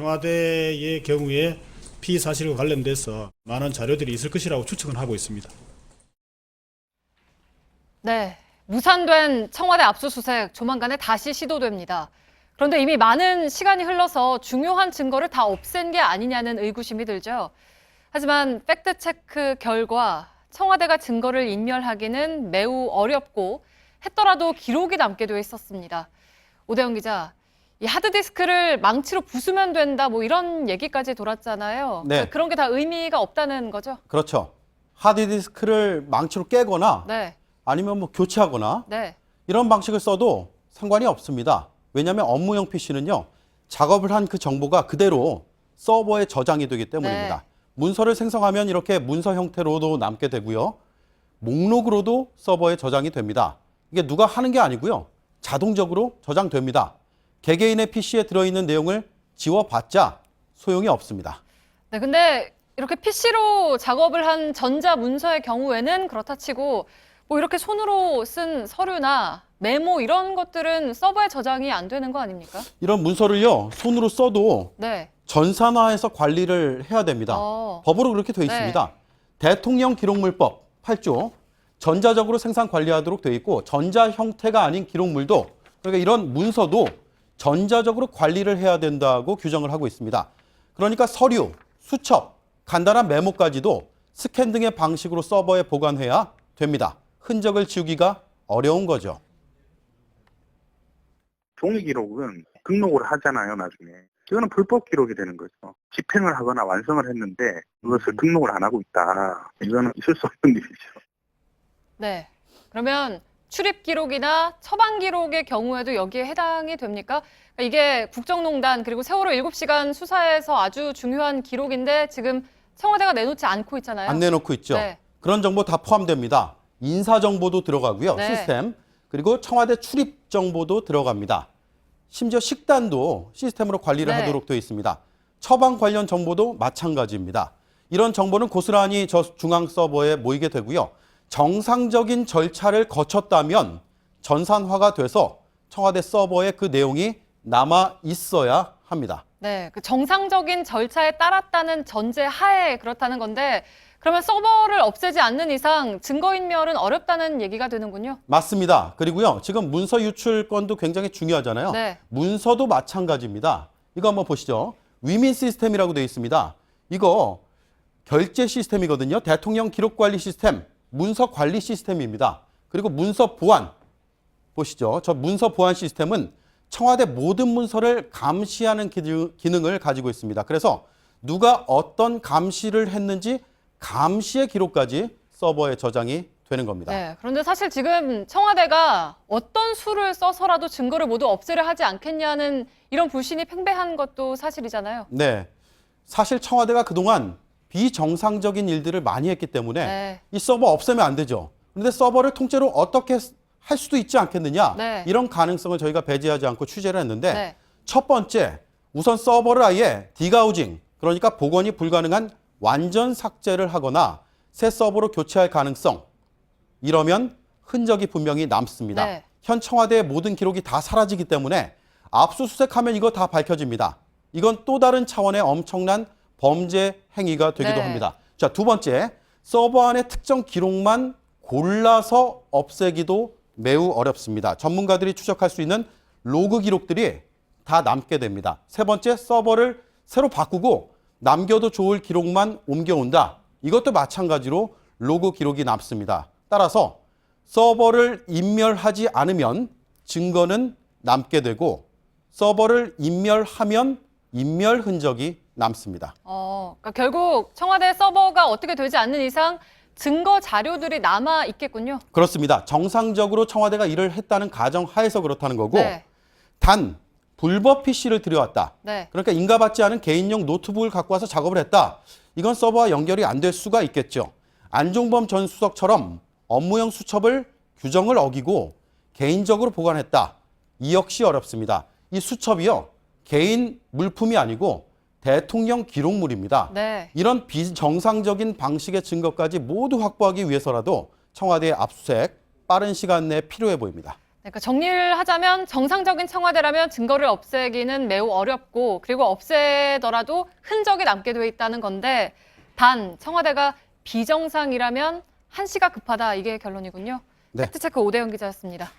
청와대의 경우에 피의 사실과 관련돼서 많은 자료들이 있을 것이라고 추측은 하고 있습니다. 네, 무산된 청와대 압수수색 조만간에 다시 시도됩니다. 그런데 이미 많은 시간이 흘러서 중요한 증거를 다 없앤 게 아니냐는 의구심이 들죠. 하지만 팩트체크 결과 청와대가 증거를 인멸하기는 매우 어렵고 했더라도 기록이 남게 돼 있었습니다. 오대영 기자, 이 하드디스크를 망치로 부수면 된다 뭐 이런 얘기까지 돌았잖아요. 네. 그런 게 다 의미가 없다는 거죠? 그렇죠. 하드디스크를 망치로 깨거나 네, 아니면 뭐 교체하거나 네, 이런 방식을 써도 상관이 없습니다. 왜냐하면 업무용 PC는요. 작업을 한 그 정보가 그대로 서버에 저장이 되기 때문입니다. 네. 문서를 생성하면 이렇게 문서 형태로도 남게 되고요. 목록으로도 서버에 저장이 됩니다. 이게 누가 하는 게 아니고요. 자동적으로 저장됩니다. 개개인의 PC에 들어있는 내용을 지워봤자 소용이 없습니다. 네, 근데 이렇게 PC로 작업을 한 전자 문서의 경우에는 그렇다 치고 뭐 이렇게 손으로 쓴 서류나 메모 이런 것들은 서버에 저장이 안 되는 거 아닙니까? 이런 문서를요. 손으로 써도 네. 전산화해서 관리를 해야 됩니다. 법으로 그렇게 되어 네. 있습니다. 대통령 기록물법 8조 전자적으로 생산 관리하도록 되어 있고 전자 형태가 아닌 기록물도 그러니까 이런 문서도 전자적으로 관리를 해야 된다고 규정을 하고 있습니다. 그러니까 서류, 수첩, 간단한 메모까지도 스캔 등의 방식으로 서버에 보관해야 됩니다. 흔적을 지우기가 어려운 거죠. 종이 기록은 등록을 하잖아요, 나중에. 이거는 불법 기록이 되는 거죠. 집행을 하거나 완성을 했는데 그것을 등록을 안 하고 있다. 이거는 있을 수 없는 일이죠. 네. 그러면 출입 기록이나 처방 기록의 경우에도 여기에 해당이 됩니까? 이게 국정농단 그리고 세월호 7시간 수사에서 아주 중요한 기록인데 지금 청와대가 내놓지 않고 있잖아요. 안 내놓고 있죠. 네. 그런 정보 다 포함됩니다. 인사정보도 들어가고요. 네. 시스템. 그리고 청와대 출입 정보도 들어갑니다. 심지어 식단도 시스템으로 관리를 네. 하도록 되어 있습니다. 처방 관련 정보도 마찬가지입니다. 이런 정보는 고스란히 저 중앙 서버에 모이게 되고요. 정상적인 절차를 거쳤다면 전산화가 돼서 청와대 서버에 그 내용이 남아 있어야 합니다. 네, 그 정상적인 절차에 따랐다는 전제 하에 그렇다는 건데 그러면 서버를 없애지 않는 이상 증거인멸은 어렵다는 얘기가 되는군요. 맞습니다. 그리고요. 지금 문서 유출 건도 굉장히 중요하잖아요. 네. 문서도 마찬가지입니다. 이거 한번 보시죠. 위민 시스템이라고 되어 있습니다. 이거 결제 시스템이거든요. 대통령 기록 관리 시스템, 문서 관리 시스템입니다. 그리고 문서 보안 보시죠. 저 문서 보안 시스템은 청와대 모든 문서를 감시하는 기능을 가지고 있습니다. 그래서 누가 어떤 감시를 했는지 감시의 기록까지 서버에 저장이 되는 겁니다. 네, 그런데 사실 지금 청와대가 어떤 수를 써서라도 증거를 모두 없애려 하지 않겠냐는 이런 불신이 팽배한 것도 사실이잖아요. 네, 사실 청와대가 그동안 비정상적인 일들을 많이 했기 때문에 네. 이 서버 없애면 안 되죠. 그런데 서버를 통째로 어떻게 할 수도 있지 않겠느냐. 네. 이런 가능성을 저희가 배제하지 않고 취재를 했는데 네. 첫 번째, 우선 서버를 아예 디가우징, 그러니까 복원이 불가능한 완전 삭제를 하거나 새 서버로 교체할 가능성. 이러면 흔적이 분명히 남습니다. 네. 현 청와대의 모든 기록이 다 사라지기 때문에 압수수색하면 이거 다 밝혀집니다. 이건 또 다른 차원의 엄청난 범죄 행위가 되기도 네. 합니다. 자, 두 번째, 서버 안에 특정 기록만 골라서 없애기도 매우 어렵습니다. 전문가들이 추적할 수 있는 로그 기록들이 다 남게 됩니다. 세 번째, 서버를 새로 바꾸고 남겨도 좋을 기록만 옮겨온다. 이것도 마찬가지로 로그 기록이 남습니다. 따라서 서버를 인멸하지 않으면 증거는 남게 되고 서버를 인멸하면 인멸 흔적이 남습니다. 그러니까 결국 청와대 서버가 어떻게 되지 않는 이상 증거 자료들이 남아 있겠군요. 그렇습니다. 정상적으로 청와대가 일을 했다는 가정 하에서 그렇다는 거고 네. 단 불법 PC를 들여왔다. 네. 그러니까 인가받지 않은 개인용 노트북을 갖고 와서 작업을 했다. 이건 서버와 연결이 안 될 수가 있겠죠. 안종범 전 수석처럼 업무용 수첩을 규정을 어기고 개인적으로 보관했다. 이 역시 어렵습니다. 이 수첩이요. 개인 물품이 아니고 대통령 기록물입니다. 네. 이런 비정상적인 방식의 증거까지 모두 확보하기 위해서라도 청와대의 압수수색 빠른 시간 내에 필요해 보입니다. 그러니까 정리를 하자면 정상적인 청와대라면 증거를 없애기는 매우 어렵고 그리고 없애더라도 흔적이 남게 돼 있다는 건데 단 청와대가 비정상이라면 한시가 급하다 이게 결론이군요. 네. 팩트체크 오대영 기자였습니다.